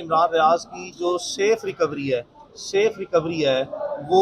इमरान रियाज की जो safe recovery है वो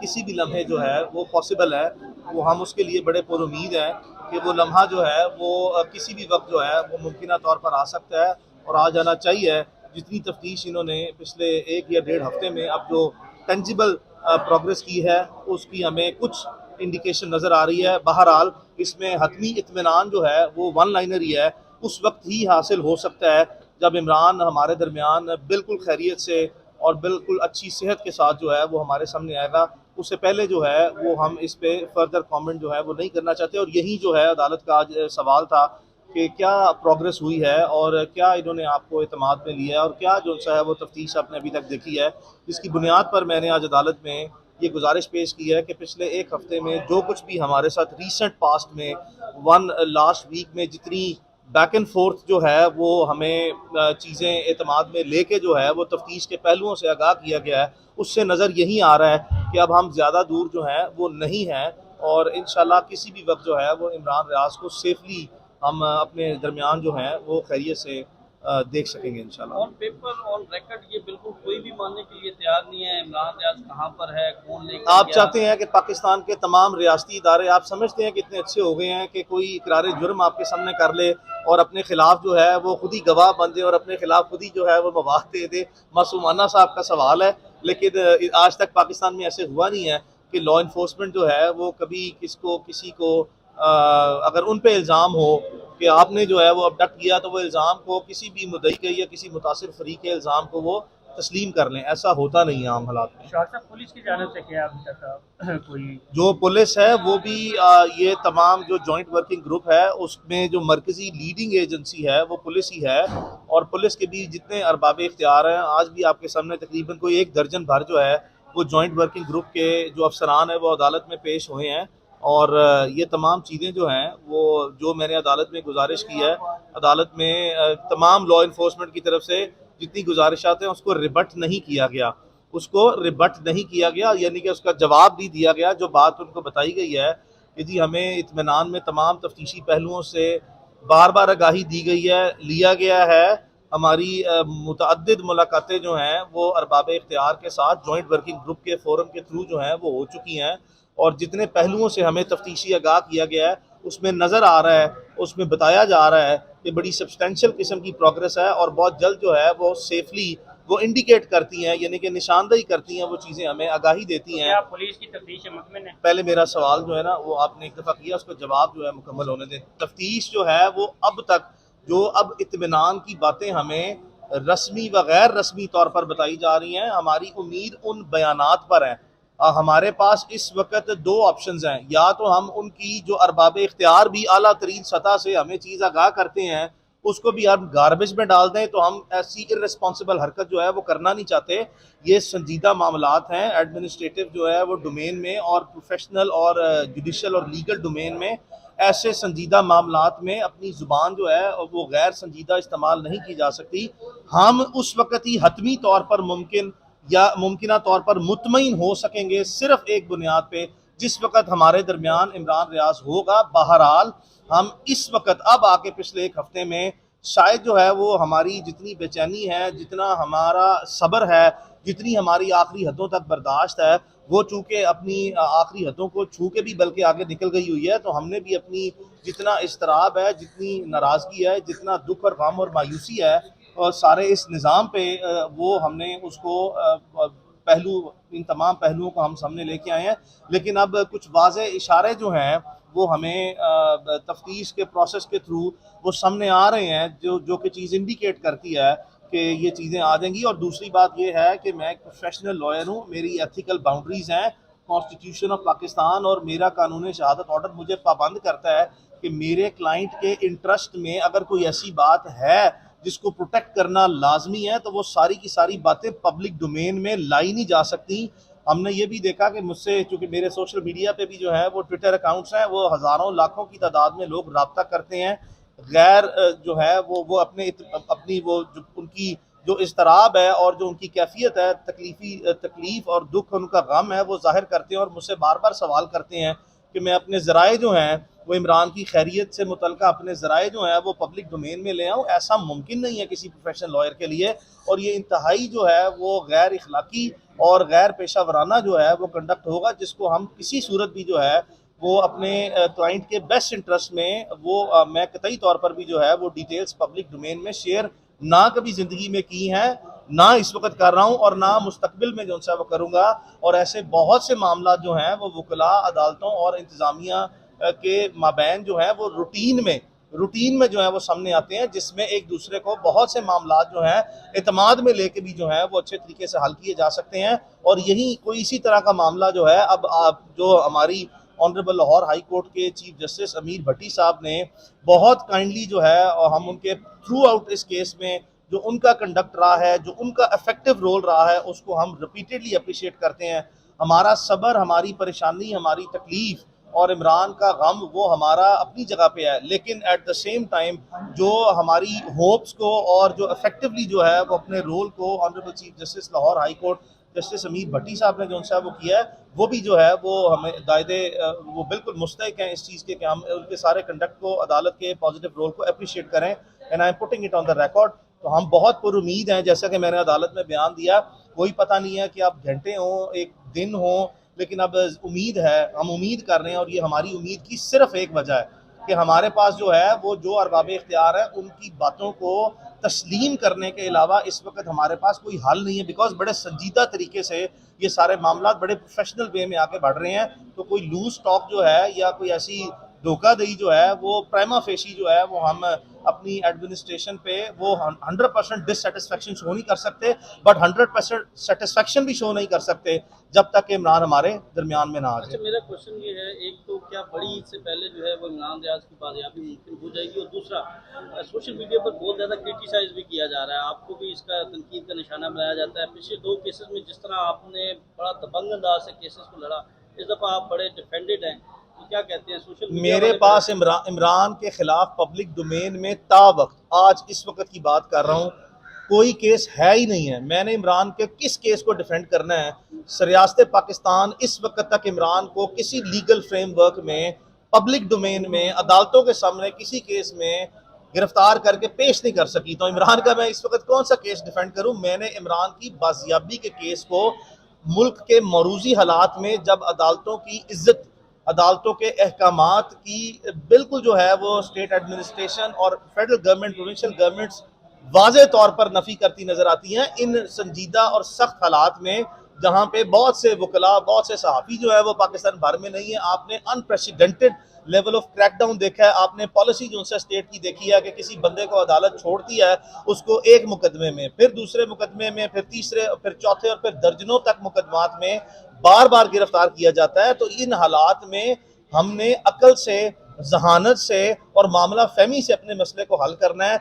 किसी भी लम्हे जो है वो पॉसिबल है। वो हम उसके लिए बड़े पुरुमीद हैं कि वो लम्हा जो है वो किसी भी वक्त जो है वो मुमकिन तौर पर आ सकता है और आ जाना चाहिए। जितनी तफ्तीश इन्होंने पिछले 1 या 1.5 हफ्ते में अब जो टेंजिबल प्रोग्रेस की है उसकी हमें कुछ इंडिकेशन नज़र आ रही है। बहरहाल इसमें हतमी इत्मीनान जो है वो वन लाइनर ही है, उस वक्त ही हासिल हो सकता है जब इमरान हमारे दरमियान बिल्कुल खैरियत से और बिल्कुल अच्छी सेहत के साथ जो है वो हमारे सामने आएगा। उससे पहले जो है वो हम इस पे फर्दर कमेंट जो है वो नहीं करना चाहते। और यही जो है अदालत का आज सवाल था कि क्या प्रोग्रेस हुई है और क्या इन्होंने आपको एतमाद में लिया है और क्या जो सा है वो तफ्तीश आपने अभी तक देखी है। इसकी बुनियाद पर मैंने आज अदालत में ये गुजारिश पेश की है कि पिछले 1 हफ्ते में जो कुछ भी हमारे साथ रीसेंट पास्ट में लास्ट वीक में जितनी बैक एंड फोर्थ जो है वो हमें चीज़ें एतमाद में लेके जो है वो तफ्तीश के पहलुओं से आगाह किया गया है, उससे नज़र यही आ रहा है कि अब हम ज़्यादा दूर जो है वो नहीं हैं और इंशाल्लाह किसी भी वक्त जो है वो इमरान रियाज को सेफली हम अपने दरमियान जो हैं वो खैरियत से देख सकेंगे इंशाल्लाह। ऑन पेपर ऑन रिकॉर्ड ये बिल्कुल कोई भी मानने के लिए तैयार नहीं है इमरान रियाज कहाँ पर है, कौन लेकर आप गया। चाहते हैं कि पाकिस्तान के तमाम रियासती इदारे आप समझते हैं कि इतने अच्छे हो गए हैं कि कोई इकरार जुर्म आपके सामने कर ले और अपने खिलाफ जो है वो खुद ही गवाह बन दे और अपने खिलाफ खुद ही जो है वो मवाद दे दे। मासूमाना सा आपका सवाल है, लेकिन आज तक पाकिस्तान में ऐसे हुआ नहीं है कि लॉ इन्फोर्समेंट जो है वो कभी किसी को अगर उन पे इल्ज़ाम हो कि आपने जो है वो अबडक्ट किया तो वो इल्ज़ाम को किसी भी मुद्दई के या किसी मुतासिर फरीक के इल्ज़ाम को वो तस्लीम कर लें। ऐसा होता नहीं है आम हालात में। शाह पुलिस की जानिब से क्या अभी तक कोई जो पुलिस है वो भी ये तमाम जो जॉइंट वर्किंग ग्रुप है उसमें जो मरकजी लीडिंग एजेंसी है वो पुलिस ही है और पुलिस के भी जितने अरबाब इख्तियार हैं आज भी आपके सामने तकरीबन कोई 1 दर्जन भर जो है वो जॉइंट वर्किंग ग्रुप के जो अफसरान है वो अदालत में पेश हुए हैं। और ये तमाम चीज़ें जो हैं वो जो मैंने अदालत में गुजारिश की है, अदालत में तमाम लॉ इन्फोर्समेंट की तरफ से जितनी गुजारिशात हैं उसको रिबट नहीं किया गया, यानी कि उसका जवाब नहीं दिया गया। जो बात उनको बताई गई है कि जी हमें इत्मीनान में तमाम तफ्तीशी पहलुओं से बार बार आगाही दी गई है, लिया गया है। हमारी मुतअद्दिद मुलाकातें जो हैं वो अरबाब इख्तियार के साथ जॉइंट वर्किंग ग्रुप के फोरम के थ्रू जो हैं वो हो चुकी हैं और जितने पहलुओं से हमें तफ्तीशी आगाह किया गया है उसमें नज़र आ रहा है, उसमें बताया जा रहा है कि बड़ी सब्सटेंशियल किस्म की प्रोग्रेस है और बहुत जल्द जो है वो सेफली वो इंडिकेट करती हैं, यानी कि निशानदेही करती हैं, वो चीज़ें हमें आगाही देती हैं। पुलिस की तफ्तीश मुतमिन है। पहले मेरा सवाल जो है ना वो आपने एक दफ़ा किया, उसका जवाब जो है मुकम्मल होने दें। तफ्तीश जो है वो अब तक जो अब इत्मीनान की बातें हमें रस्मी व गैर रस्मी तौर पर बताई जा रही हैं, हमारी उम्मीद उन बयानात पर है। हमारे पास इस वक्त 2 ऑप्शंस हैं, या तो हम उनकी जो अरबाब इख्तियार भी आला तरीन सतह से हमें चीज़ आगाह करते हैं उसको भी हम गार्बेज में डाल दें, तो हम ऐसी इर्रेस्पॉन्सिबल हरकत जो है वो करना नहीं चाहते। ये संजीदा मामलात हैं, एडमिनिस्ट्रेटिव जो है वो डोमेन में और प्रोफेशनल और जुडिशल और लीगल डोमेन में ऐसे संजीदा मामलात में अपनी ज़ुबान जो है वो गैर संजीदा इस्तेमाल नहीं की जा सकती। हम उस वक्त ही हतमी तौर पर मुमकिना तौर पर मुतमईन हो सकेंगे सिर्फ एक बुनियाद पे, जिस वक्त हमारे दरमियान इमरान रियाज होगा। बहरहाल हम इस वक्त अब आके पिछले 1 हफ्ते में शायद जो है वो हमारी जितनी बेचैनी है, जितना हमारा सब्र है, जितनी हमारी आखिरी हदों तक बर्दाश्त है, वो चूँकि अपनी आखिरी हदों को छू के भी बल्कि आगे निकल गई हुई है, तो हमने भी अपनी जितना इस्तराब है, जितनी नाराज़गी है, जितना दुख और गम और मायूसी है और सारे इस निज़ाम पे वो हमने उसको इन तमाम पहलुओं को हम सामने लेके आए हैं। लेकिन अब कुछ वाज़े इशारे जो हैं वो हमें तफ्तीश के प्रोसेस के थ्रू वो सामने आ रहे हैं जो कि चीज़ इंडिकेट करती है कि ये चीज़ें आ जाएंगी। और दूसरी बात ये है कि मैं एक प्रोफेशनल लॉयर हूँ, मेरी एथिकल बाउंड्रीज़ हैं, कॉन्स्टिट्यूशन ऑफ पाकिस्तान और मेरा कानून शहादत ऑर्डर मुझे पाबंद करता है कि मेरे क्लाइंट के इंटरेस्ट में अगर कोई ऐसी बात है जिसको प्रोटेक्ट करना लाजमी है तो वो सारी की सारी बातें पब्लिक डोमेन में लाई नहीं जा सकती। हमने ये भी देखा कि मुझसे, चूँकि मेरे सोशल मीडिया पे भी जो है वो ट्विटर अकाउंट्स हैं, वो हज़ारों लाखों की तादाद में लोग रब्ता करते हैं, गैर जो है वो अपनी वो जो उनकी जो इस्तराब है और जो उनकी कैफियत है, तकलीफ़ और दुख उनका गम है वो जाहिर करते हैं और मुझसे बार बार सवाल करते हैं कि मैं अपने ज़राए जो हैं वो इमरान की खैरियत से मुतल्लिक़ अपने ज़राए जो हैं वो पब्लिक डोमेन में ले आऊँ, ऐसा मुमकिन नहीं है किसी प्रोफेशनल लॉयर के लिए। और ये इंतहाई जो है वो गैर इखलाकी और गैर पेशा वराना जो है वो कंडक्ट होगा, जिसको हम किसी सूरत भी जो है वो अपने क्लाइंट के बेस्ट इंटरेस्ट में वो मैं कतई तौर पर भी जो है वो डिटेल्स पब्लिक डोमेन में शेयर ना कभी ज़िंदगी में की हैं, ना इस वक्त कर रहा हूँ और ना मुस्तकबिल में जो सा वो करूँगा। और ऐसे बहुत से मामला जो हैं वो वकला, अदालतों और इंतज़ामिया के माबैन जो है वो रूटीन में जो है वो सामने आते हैं, जिसमें एक दूसरे को बहुत से मामला जो हैं एतमाद में लेके भी जो है वो अच्छे तरीके से हल किए जा सकते हैं। और यही कोई इसी तरह का मामला जो है अब आप जो हमारी ऑनरेबल लाहौर हाई कोर्ट के चीफ जस्टिस अमीर भट्टी साहब ने बहुत काइंडली जो है और हम उनके थ्रू आउट इस केस में जो उनका कंडक्ट रहा है, जो उनका इफेक्टिव रोल रहा है, उसको हम रिपीटेडली अप्रिशिएट करते हैं। हमारा सब्र, हमारी परेशानी, हमारी तकलीफ और इमरान का गम वो हमारा अपनी जगह पे है, लेकिन एट द सेम टाइम जो हमारी होप्स को और जो इफेक्टिवली जो है वो अपने रोल को honourable chief justice Lahore high court justice अमीर भट्टी साहब ने जो उनसे वो किया है, वो भी जो है वो हमें दायदे वो बिल्कुल मुस्तहिक हैं इस चीज़ के कि हम उनके सारे कंडक्ट को, अदालत के पॉजिटिव रोल को अप्रिशिएट करें। And I am putting it on the record. तो हम बहुत पुरुमीद हैं, जैसा कि मैंने अदालत में बयान दिया, कोई पता नहीं है कि अब घंटे हों, एक दिन हो, लेकिन अब उम्मीद है, हम उम्मीद कर रहे हैं। और ये हमारी उम्मीद की सिर्फ एक वजह है कि हमारे पास जो है वो जो अरबाब इख्तियार है उनकी बातों को तस्लीम करने के अलावा इस वक्त हमारे पास कोई हल नहीं है, बिकॉज बड़े संजीदा तरीके से ये सारे मामला बड़े प्रोफेशनल वे में आके बढ़ रहे हैं। तो कोई लूज टॉक जो है या कोई ऐसी धोखाधड़ी जो है वो प्राइमा फेशी जो है वो हम अपनी एडमिनिस्ट्रेशन पे वो 100% डिससेटिस्फेक्शन शो नहीं कर सकते, बट 100% सेटिस्फेक्शन भी शो नहीं कर सकते जब तक इमरान हमारे दरमियान में ना आ जाए। अच्छा, मेरा क्वेश्चन ये है, एक तो क्या बड़ी ईद से पहले जो है वो इमरान रियाज की बाजियाबी मुमकिन हो जाएगी, और दूसरा सोशल मीडिया पर बहुत ज़्यादा क्रिटिसाइज भी किया जा रहा है, आपको भी इसका तनकीद का निशाना बनाया जाता है। पिछले 2 केसेस में जिस तरह आपने बड़ा दबंग अंदाज से केसेस को लड़ा, इस दफ़ा आप बड़े डिफेंडेड हैं, तो क्या कहते हैं सोशल मीडिया मेरे पास इमरान के खिलाफ पब्लिक डोमेन में तावक्त आज इस वक्त की बात कर रहा हूँ कोई केस है ही नहीं है। मैंने इमरान के किस केस को डिफेंड करना है? रियासत पाकिस्तान इस वक्त तक इमरान को किसी लीगल फ्रेमवर्क में, पब्लिक डोमेन में, अदालतों के सामने किसी केस में गिरफ्तार करके पेश नहीं कर सकी। तो इमरान का मैं इस वक्त कौन सा केस डिफेंड करूं? मैंने इमरान की बाजियाबी के केस को मुल्क के मरूजी हालात में, जब अदालतों की इज्जत, अदालतों के अहकामात की बिल्कुल जो है वो स्टेट एडमिनिस्ट्रेशन और फेडरल गवर्नमेंट, प्रोविंशियल गवर्नमेंट्स वाज़े तौर पर नफ़ी करती नज़र आती हैं, इन संजीदा और सख्त हालात में जहाँ पे बहुत से वकला, बहुत से सहाफ़ी जो है वो पाकिस्तान भर में नहीं है। आपने अनप्रेसिडेंटेड लेवल ऑफ क्रैकडाउन देखा है, आपने पॉलिसी जो है स्टेट की देखी है कि किसी बंदे को अदालत छोड़ती है उसको एक मुकदमे में, फिर दूसरे मुकदमे में, फिर तीसरे, फिर चौथे और फिर दर्जनों तक मुकदमात में बार बार गिरफ्तार किया जाता है। तो इन हालात में हमने अकल से, जहानत से और मामला फहमी से अपने मसले को हल करना है।